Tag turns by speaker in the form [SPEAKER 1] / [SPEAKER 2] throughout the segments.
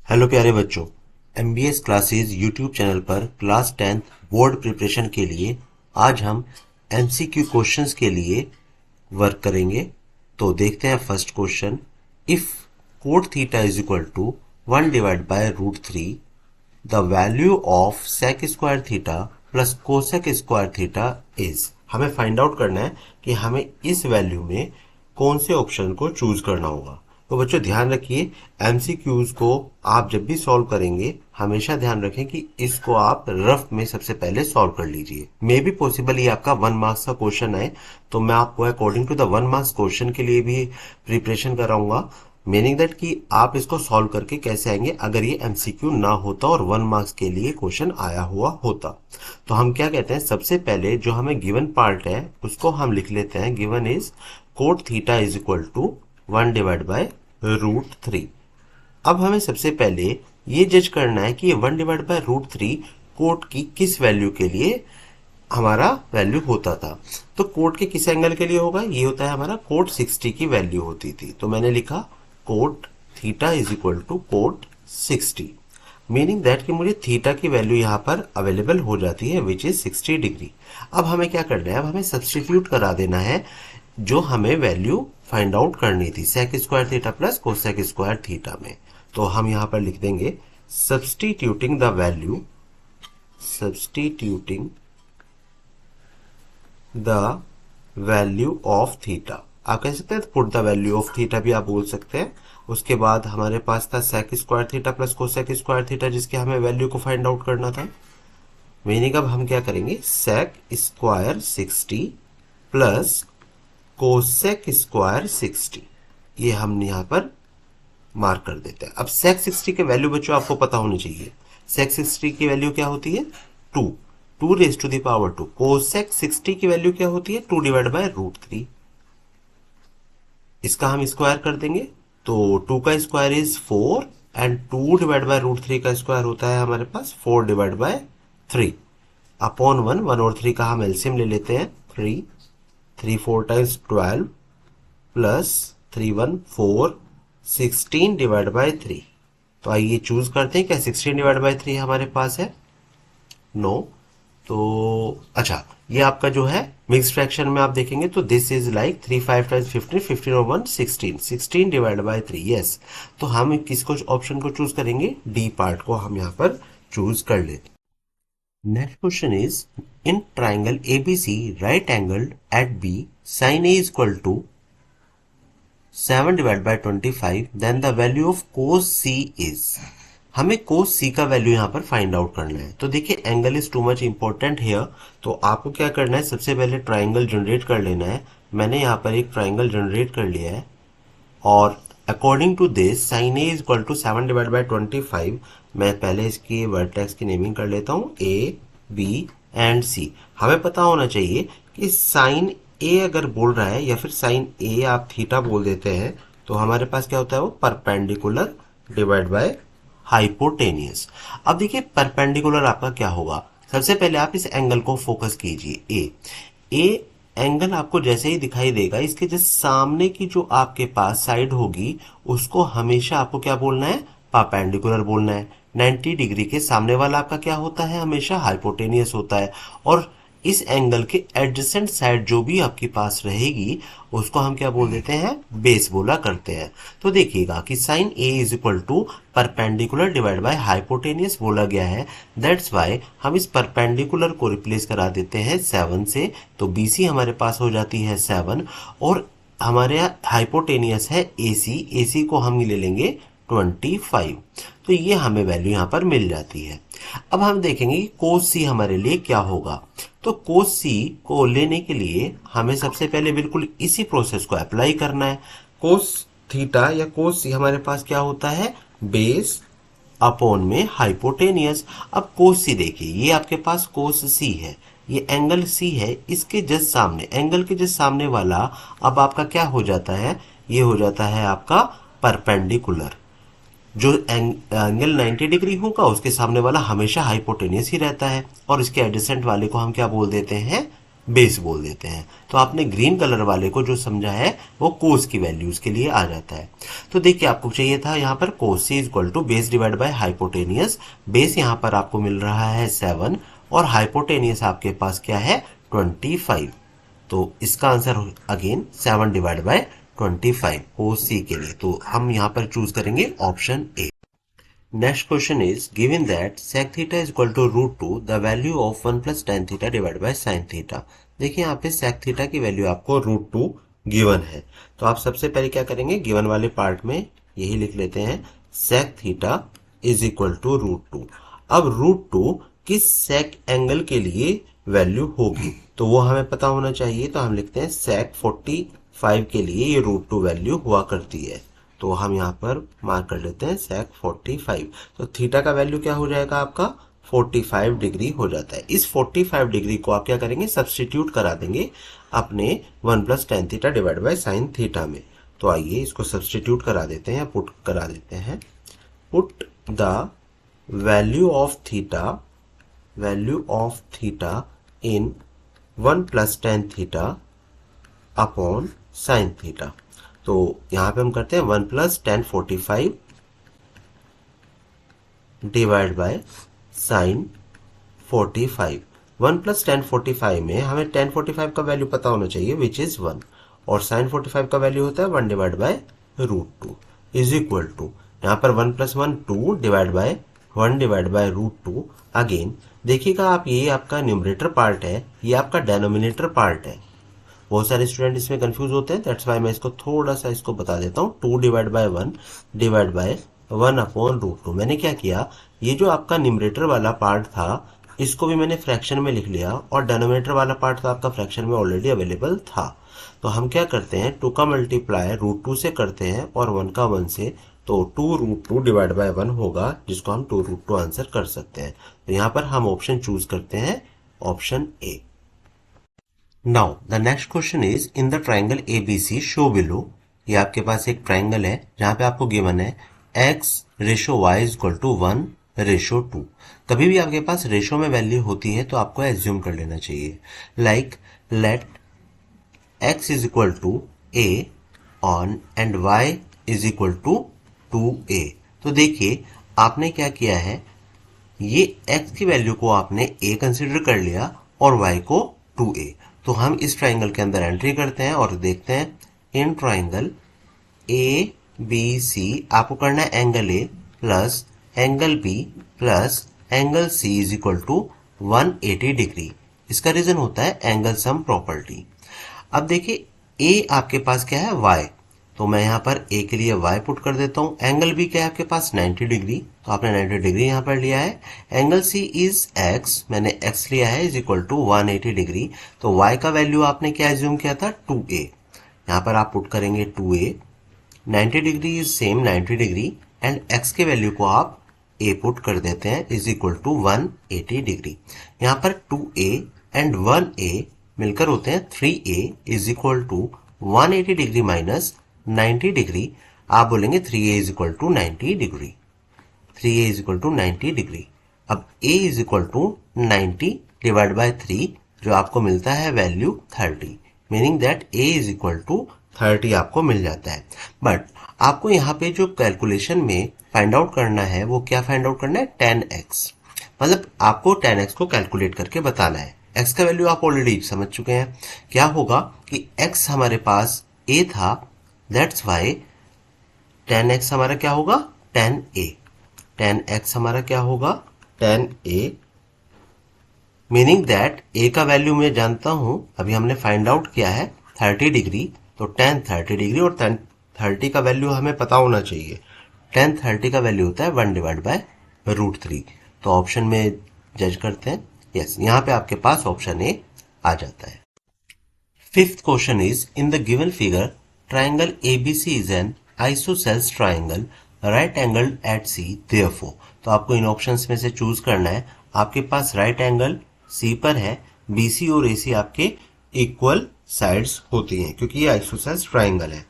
[SPEAKER 1] Hello प्यारे बच्चों, MBS classes YouTube channel पर क्लास 10th बोर्ड प्रिपरेशन के लिए आज हम एमसीक्यू क्वेश्चंस के लिए वर्क करेंगे। तो देखते हैं first question. If cot theta is equal to 1 divide by root 3 the value of sec square theta plus cosec square theta is. हमें फाइंड आउट करना है कि हमें इस वैल्यू में कौन से ऑप्शन को चूज करना होगा। तो बच्चों ध्यान रखिए, एमसीक्यूज को आप जब भी सॉल्व करेंगे हमेशा ध्यान रखें कि इसको आप रफ में सबसे पहले सॉल्व कर लीजिए। मे बी पॉसिबल ये आपका 1 मार्क्स का क्वेश्चन है, तो मैं आपको according to the 1 marks question के लिए भी प्रिपरेशन कराऊंगा। मीनिंग दैट कि आप इसको सॉल्व करके कैसे आएंगे अगर ये एमसीक्यू ना होता और 1 मार्क्स के लिए क्वेश्चन आया हुआ होता। तो हम क्या कहते हैं, सबसे पहले जो हमें गिवन पार्ट है उसको हम लिख लेते हैं। Given is cot theta is equal to 1 divide by root 3। अब हमें सबसे पहले ये जज करना है कि ये 1 डिवाइड बाय रूट 3 कोट की किस वैल्यू के लिए हमारा वैल्यू होता था। तो कोट के किस एंगल के लिए होगा, ये होता है हमारा कोट 60 की वैल्यू होती थी। तो मैंने लिखा cot theta is equal to cot 60, meaning that कि मुझे थीटा की वैल्यू यहाँ पर अवेलेबल हो जाती है विच इज 60 डिग्री। अब हमें क्या करना है, अब हमें सब्सटीट्यूट करा देना है जो हमें वैल्यू फाइंड आउट करनी थी sec square theta plus cosec square theta में। तो हम यहाँ पर लिख देंगे substituting the value, substituting the value of theta. आप कह सकते हैं put the value of theta भी आप बोल सकते हैं। उसके बाद हमारे पास था sec square theta plus cosec square theta जिसके हमें वैल्यू को फाइंड आउट करना था। मीनिंग अब हम क्या करेंगे, sec square 60 plus cosec square 60, ये हम यहाँ पर मार्क कर देते हैं। अब सेक 60 के वैल्यू बच्चों आपको पता होनी चाहिए। सेक 60 की वैल्यू क्या होती है, 2 raise to the power 2। Cosec 60 की वैल्यू क्या होती है, 2 डिवाइड बाय रूट 3। इसका हम स्क्वायर कर देंगे तो 2 का square is 4 and 2 divide by root 3 का स्क्वायर होता है हमारे पास 4 डिवाइड बाय 3 अपॉन 1 और 3 का हम एलसीएम ले लेते हैं। 3 4 टाइम्स 12 प्लस 3 1 4 16 डिवाइड बाय 3। तो आइए चूज करते हैं क्या 16 डिवाइड बाय 3 हमारे पास है, नो। तो अच्छा, ये आपका जो है मिक्स फ्रैक्शन में आप देखेंगे तो दिस इज लाइक 3 5 टाइम्स 15 15 और 1 16 16 डिवाइड बाय 3, यस। तो हम किसको ऑप्शन को चूज करेंगे, डी पार्ट को हम यहाँ पर चूज कर लेते। Next question is in triangle ABC right angled at B sine A is equal to 7 divide by 25 then the value of cos C is. हमें कोस सी का वैल्यू यहाँ पर फाइंड आउट करना है। तो देखिए angle is too much important here, तो आपको क्या करना है, सबसे पहले ट्राइंगल जनरेट कर लेना है। मैंने यहाँ पर एक ट्राइंगल जनरेट कर लिया है और according to this sine A is equal to 7 divide by 25। मैं पहले इसकी वर्टेक्स की नेमिंग कर लेता हूँ ए बी एंड सी। हमें पता होना चाहिए कि साइन ए अगर बोल रहा है या फिर साइन ए आप थीटा बोल देते हैं तो हमारे पास क्या होता है, वो परपेंडिकुलर डिवाइड बाय हाइपोटेनियस। अब देखिए परपेंडिकुलर आपका क्या होगा, सबसे पहले आप इस एंगल को फोकस कीजिए ए एंगल आपको जैसे ही दिखाई देगा इसके जस्ट सामने की जो आपके पास साइड होगी उसको हमेशा आपको क्या बोलना है, परपेंडिकुलर बोलना है। 90 डिग्री के सामने वाला आपका क्या होता है, हमेशा हाइपोटेनियस होता है। और इस एंगल के एडजेसेंट साइड जो भी आपके पास रहेगी उसको हम क्या बोल देते हैं, बेस बोला करते हैं। तो देखिएगा कि sine A is equal to perpendicular divide by hypotenuse बोला गया है, दैट्स वाई हम इस परपेंडिकुलर को रिप्लेस करा देते हैं 7 से। तो बीसी हमारे पास हो जाती है 7 और हमारे हाइपोटेनियस है एसी, एसी को हम ले लेंगे 25। तो ये हमें वैल्यू यहाँ पर मिल जाती है। अब हम देखेंगे कि कोस सी हमारे लिए क्या होगा। तो कोस सी को लेने के लिए हमें सबसे पहले बिल्कुल इसी प्रोसेस को अप्लाई करना है। कोस थीटा या कोस सी हमारे पास क्या होता है, बेस अपॉन में हाइपोटेनियस। अब कोस सी देखिए, ये आपके पास कोस सी है, ये एंगल सी है, इसके जस्ट सामने एंगल के जस्ट सामने वाला अब आपका क्या हो जाता है, ये हो जाता है आपका परपेंडिकुलर। जो एंगल 90 डिग्री होगा उसके सामने वाला हमेशा हाइपोटेनियस ही रहता है और इसके एडजेसेंट वाले को हम क्या बोल देते हैं, बेस बोल देते हैं। तो आपने ग्रीन कलर वाले को जो समझा है वो कोस की वैल्यूज के लिए आ जाता है। तो देखिए आपको चाहिए था यहाँ पर cos C equal to base divide by hypotenuse. Base यहाँ पर आपको मिल रहा है 7 और हाइपोटेनियस आपके पास क्या है 25। तो इसका आंसर अगेन 7 डिवाइड बाय 25 कोस सी के लिए। तो हम यहाँ पर चूज करेंगे option A. Next question is given that sec theta is equal to root 2 the value of 1 plus tan theta divided by sin theta। देखिए यहाँ पे sec theta की वैल्यू आपको रूट टू गिवन है। तो आप सबसे पहले क्या करेंगे, गिवन वाले पार्ट में यही लिख लेते हैं sec theta is equal to root two. अब रूट टू किस sec एंगल के लिए वैल्यू होगी तो वो हमें पता होना चाहिए। तो हम लिखते हैं sec 45 के लिए ये रूट टू वैल्यू हुआ करती है। तो हम यहाँ पर मार्क कर लेते हैं sec 45। तो थीटा का वैल्यू क्या हो जाएगा आपका 45 डिग्री हो जाता है। इस 45 डिग्री को आप क्या करेंगे, सब्सटीट्यूट करा देंगे अपने 1 plus tan theta divide by sine theta में। तो आइए इसको सब्सटीट्यूट करा देते हैं या पुट करा देते हैं। Put the value of theta in 1 plus tan theta upon sine theta. तो यहां पे हम करते हैं 1 plus 1045 divide by sine 45। 1 plus 1045 में हमें 1045 का वैल्यू पता होना चाहिए विच इज 1 और साइन 45 का वैल्यू होता है 1 divide by root two is equal to यहाँ पर 1 plus 1 2 divide by 1 divide by root two. Again देखिएगा आप, ये आपका न्यूमरेटर पार्ट है, ये आपका डेनोमिनेटर पार्ट है। बहुत सारे स्टूडेंट इसमें कंफ्यूज होते हैं, दैट्स वाई मैं इसको थोड़ा सा इसको बता देता हूँ। 2 divide by 1 divide by 1 upon root two. मैंने क्या किया, ये जो आपका न्यूमरेटर वाला पार्ट था इसको भी मैंने फ्रैक्शन में लिख लिया और डेनोमिनेटर वाला पार्ट तो आपका फ्रैक्शन में ऑलरेडी अवेलेबल था। तो हम क्या करते हैं, 2 का मल्टीप्लाई रूट टू से करते हैं और 1 का 1 से। तो 2 रूट टू डिवाइड बाय 1 होगा जिसको हम 2 रूट टू आंसर कर सकते हैं। तो यहाँ पर हम ऑप्शन चूज करते हैं option A. Now the next question is in the triangle ABC show below. ये आपके पास एक ट्राइंगल है जहां पे आपको गिवन है x ratio y is equal to 1 ratio 2। कभी भी आपके पास रेशो में वैल्यू होती है तो आपको एज्यूम कर लेना चाहिए। Like let x is equal to a on and y is equal to 2a। तो देखिए आपने क्या किया है, ये x की वैल्यू को आपने a कंसिडर कर लिया और y को 2a। तो हम इस ट्राइंगल के अंदर एंट्री करते हैं और देखते हैं इन ट्राइंगल ABC आपको करना है angle A plus angle B plus angle C is equal to 180 degree. इसका रीजन होता है एंगल सम प्रॉपर्टी। अब देखिए A आपके पास क्या है Y, तो मैं यहाँ पर A के लिए Y पुट कर देता हूँ। एंगल B क्या है आपके पास 90 डिग्री, तो आपने 90 डिग्री यहाँ पर लिया है। एंगल C इज X, मैंने X लिया है इज इक्वल टू 180 डिग्री। तो Y का वैल्यू आपने क्या एज्यूम किया था 2A, यहाँ पर आप पुट करेंगे 2A। 90 degree is same 90 degree and X के वैल्यू को आप A पुट कर देते हैं इज इक्वल टू 180 डिग्री। यहाँ पर 2A एंड 1A मिलकर होते हैं 3A is equal to 180 degree minus 90 degree. आप बोलेंगे 3A is equal to 90 degree, 3A is equal to 90 degree. अब A is equal to 90 divide by 3 जो आपको मिलता है value 30, meaning that A is equal to 30 आपको मिल जाता है। बट आपको यहाँ पे जो कैलकुलेशन में फाइंड आउट करना है वो क्या फाइंड आउट करना है 10x, मतलब आपको 10x को कैलकुलेट करके बताना है। x का वैल्यू आप ऑलरेडी समझ चुके हैं। क्या होगा कि x हमारे पास a था, दैट्स वाई 10x हमारा क्या होगा 10a। 10x हमारा क्या होगा 10a, मीनिंग दैट a का वैल्यू मैं जानता हूं, अभी हमने फाइंड आउट किया है 30 डिग्री। तो 10 30 डिग्री और 10 30 का वैल्यू हमें पता होना चाहिए। 10 30 का वैल्यू होता है 1 डिवाइड बाय रूट 3। तो ऑप्शन में जज करते हैं, यस यहाँ पे आपके पास ऑप्शन ए आ जाता है। Fifth question is in the given figure triangle ABC is an isosceles triangle right angle at C therefore. तो आपको इन ऑप्शंस में से चूज करना है। आपके पास राइट एंगल C पर है, BC और AC आपके इक्वल साइड्स होती हैं क्योंकि ये आइसोसेल्स ट्राइंगल है।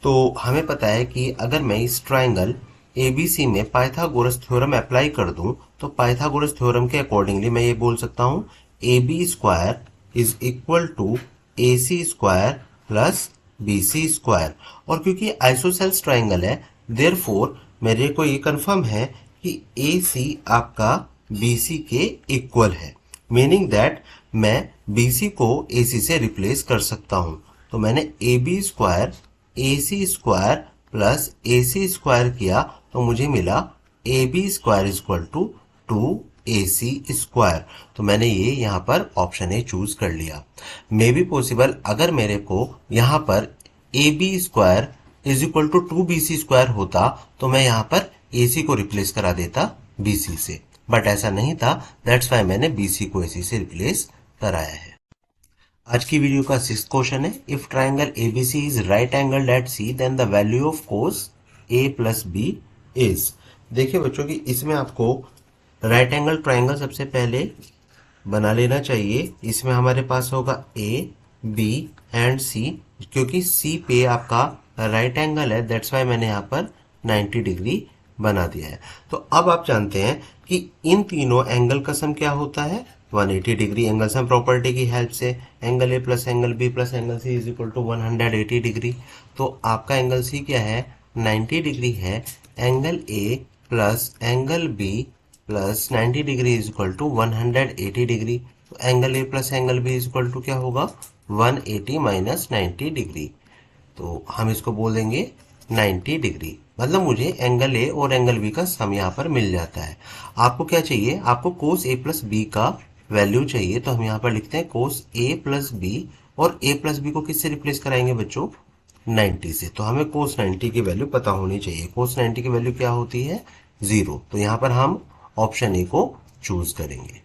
[SPEAKER 1] तो हमें पता है कि अगर मैं इस ट्राइंगल ABC में पाइथागोरस थ्योरम अप्लाई कर दूं तो पाइथागोरस थ्योरम के अकॉर्डिंगली मैं ये बोल सकता हूं AB square is equal to A C square plus B C square. और क्योंकि आइसोसेल्स ट्राइंगल है, देयरफॉर मेरे को ये कंफर्म है कि ए सी आपका बी सी के इक्वल है, मीनिंग दैट मैं बी सी को ए सी से रिप्लेस कर सकता हूं। तो मैंने A B square A C square plus A C square किया तो मुझे मिला A B square equal to 2ac square. तो मैंने ये यहाँ पर ऑप्शन ए चूज कर लिया। मे बी पॉसिबल अगर मेरे को यहाँ पर A B square is equal to 2bc square होता तो मैं यहाँ पर ac को रिप्लेस करा देता bc से, बट ऐसा नहीं था, दैट्स वाई मैंने bc को ac से रिप्लेस कराया है। आज की वीडियो का 6th क्वेश्चन है, if triangle ABC is right angled at C then the value of cos A plus B is. देखिए बच्चों की इसमें आपको राइट एंगल ट्राइंगल सबसे पहले बना लेना चाहिए। इसमें हमारे पास होगा ए बी एंड सी, क्योंकि सी पे आपका राइट एंगल है, दैट्स वाई मैंने यहाँ पर 90 डिग्री बना दिया है। तो अब आप जानते हैं कि इन तीनों एंगल का सम क्या होता है, 180 डिग्री। एंगल सम प्रॉपर्टी की हेल्प से angle A plus angle B plus angle C is equal to 180 degree. तो आपका एंगल सी क्या है, 90 डिग्री है। Angle A plus angle B plus 90 degree is equal to 180 degree. तो angle A plus angle B is equal to क्या होगा, 180 minus 90 degree. तो हम इसको बोल देंगे 90 डिग्री, मतलब मुझे एंगल ए और एंगल बी का सम यहाँ पर मिल जाता है। आपको क्या चाहिए, आपको कोस ए प्लस बी का वैल्यू चाहिए, तो हम यहाँ पर लिखते हैं कोस ए प्लस बी। और ए प्लस बी को किससे रिप्लेस कराएंगे बच्चों, 90 से। तो हमें कोस 90 की वैल्यू पता होनी चाहिए। कोस 90 की वैल्यू क्या होती है, 0। तो यहाँ पर हम ऑप्शन ए को चूज करेंगे।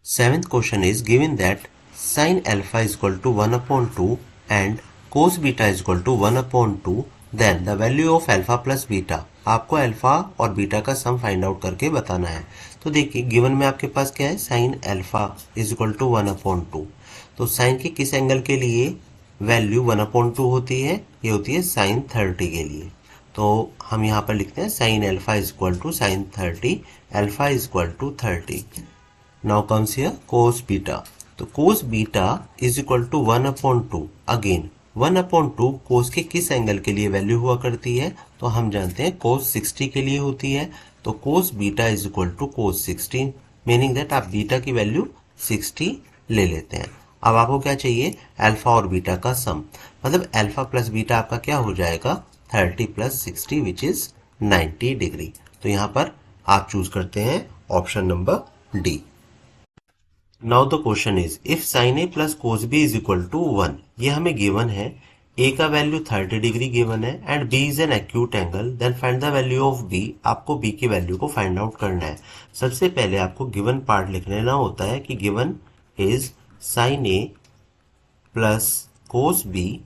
[SPEAKER 1] 7th question is given that sine alpha is equal to 1/2 and cos beta is equal to 1/2, then the value of alpha plus beta. आपको अल्फा और बीटा का सम फाइंड आउट करके बताना है। तो देखिए गिवन में आपके पास क्या है, sine alpha is equal to 1/2। तो साइन के किस एंगल के लिए वैल्यू 1/2 होती है, ये होती है साइन 30 के लिए। तो हम यहाँ पर लिखते हैं sine alpha is equal to sine 30, alpha is equal to 30। Now comes here cos beta. तो cos beta is equal to 1/2। Again 1/2 cos के किस एंगल के लिए वैल्यू हुआ करती है, तो हम जानते हैं कोस 60 के लिए होती है। तो cos beta is equal to cos 60, meaning that आप बीटा की वैल्यू 60 ले लेते हैं। अब आपको क्या चाहिए, अल्फा और बीटा का सम, मतलब अल्फा प्लस बीटा आपका क्या हो जाएगा, 30 प्लस 60 विच इज 90 डिग्री। तो यहाँ पर आप चूज करते हैं option number D. Now the question is if sine A plus cos B is equal to 1। ये हमें गिवन है, ए का वैल्यू 30 डिग्री गिवन है and B is an acute angle, then find the value of B. आपको B की value को find out करना है। सबसे पहले आपको गिवन पार्ट लिख लेना होता है कि given is sine A plus cos B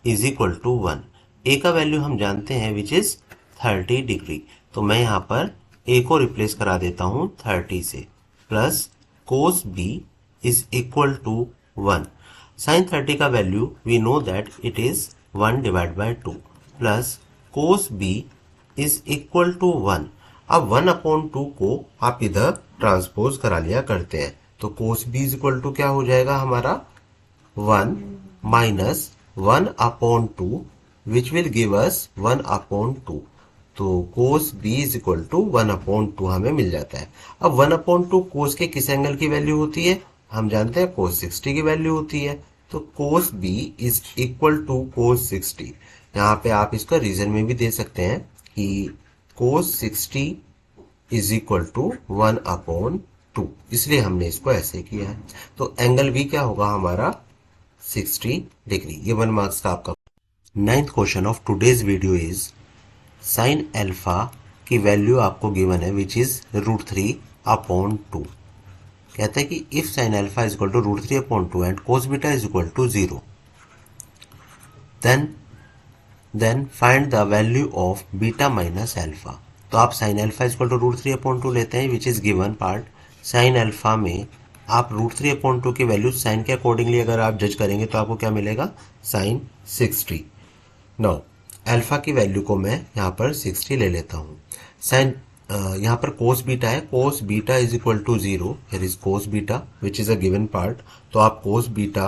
[SPEAKER 1] is equal to 1। A का वैल्यू हम जानते हैं विच इज 30 डिग्री। तो मैं यहाँ पर ए को रिप्लेस करा देता हूँ 30 से, plus cos B is equal to 1। Sine 30 का value we know that it is 1/2 plus cos B is equal to 1। अब 1/2 को आप इधर ट्रांसपोज करा लिया करते हैं। तो cos B is equal to क्या हो जाएगा हमारा, 1 minus 1/2 which will give us 1/2। तो cos B is equal to 1/2 हमें मिल जाता है। अब 1/2 कोस के किस एंगल की वैल्यू होती है, हम जानते हैं कोस 60 की वैल्यू होती है। तो cos B is equal to cos 60। यहाँ पे आप इसका रीजन में भी दे सकते हैं कि कोस 60 इज इक्वल टू 1/2, इसलिए हमने इसको ऐसे किया है। तो एंगल बी क्या होगा हमारा, 60 डिग्री। ये 1 मार्क्स का आपका। 9th question of today's video is sine alpha की वैल्यू आपको गिवन है विच इज √3/2। कहता है कि if sine alpha is equal to √3/2 and cos beta is equal to 0, then find the value of beta minus alpha. तो आप sine alpha is equal to √3/2 लेते हैं which is given part. Sine alpha में आप √3/2 की value sign के accordingly अगर आप जज करेंगे तो आपको क्या मिलेगा, साइन 60। नाउ अल्फा की वैल्यू को मैं यहाँ पर 60 ले लेता हूँ। साइन यहाँ पर कोस बीटा है, cos beta is equal to 0, here is cos beta which is a given part. तो आप cos beta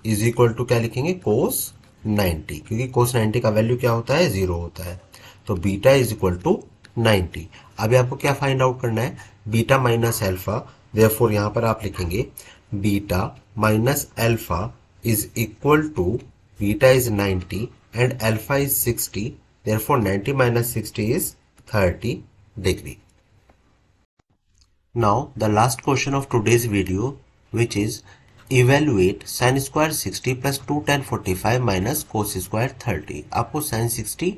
[SPEAKER 1] is equal to क्या लिखेंगे, कोस 90, क्योंकि कोस 90 का वैल्यू क्या होता है, 0 होता है। तो बीटा इज इक्वल टू 90। अभी आपको क्या फाइंड आउट करना है, बीटा माइनस एल्फा। देयरफॉर यहाँ पर आप लिखेंगे beta minus alpha is equal to, beta is 90 and alpha is 60, therefore 90 minus 60 is 30 degree. Now the last question of today's video, which is evaluate sin square 60 plus 2 tan 45 minus cos square 30। आपको sin 60,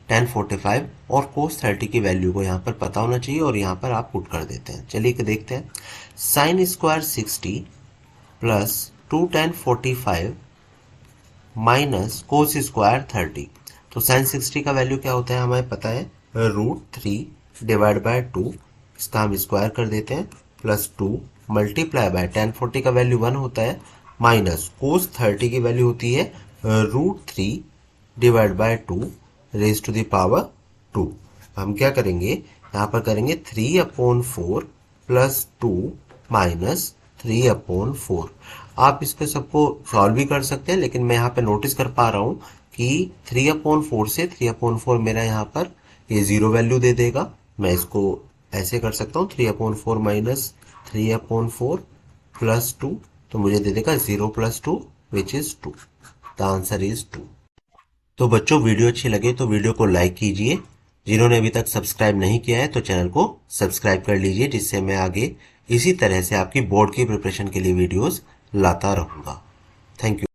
[SPEAKER 1] tan 45 और cos 30 की value को यहाँ पर पता होना चाहिए और यहाँ पर आप पुट कर देते हैं। चलिए देखते हैं, sin square 60 plus 2 tan 45 minus cos square 30। तो साइन 60 का वैल्यू क्या होता है हमें पता है, √3 डिवाइड बाय 2, इसका हम स्क्वायर कर देते हैं, प्लस 2 मल्टीप्लाई बाय tan 40 का वैल्यू 1 होता है, माइनस कोस 30 की वैल्यू होती है √3 divide by 2 raise to the power 2। हम क्या करेंगे, यहाँ पर करेंगे 3/4 प्लस 2 माइनस 3/4। आप इसको सबको सॉल्व भी कर सकते हैं, लेकिन मैं यहाँ पे नोटिस कर पा रहा हूँ कि 3/4 से 3/4 मेरा यहाँ पर ये 0 वैल्यू दे देगा। मैं इसको ऐसे कर सकता हूँ, 3/4 माइनस 3/4 प्लस 2, तो मुझे दे देगा 0 plus 2 which is 2। The answer is 2। तो बच्चों वीडियो अच्छी लगे तो वीडियो को लाइक कीजिए, जिन्होंने अभी तक सब्सक्राइब नहीं किया है तो चैनल को सब्सक्राइब कर लीजिए, जिससे मैं आगे इसी तरह से आपकी बोर्ड की प्रिपरेशन के लिए वीडियोस लाता रहूँगा। Thank you.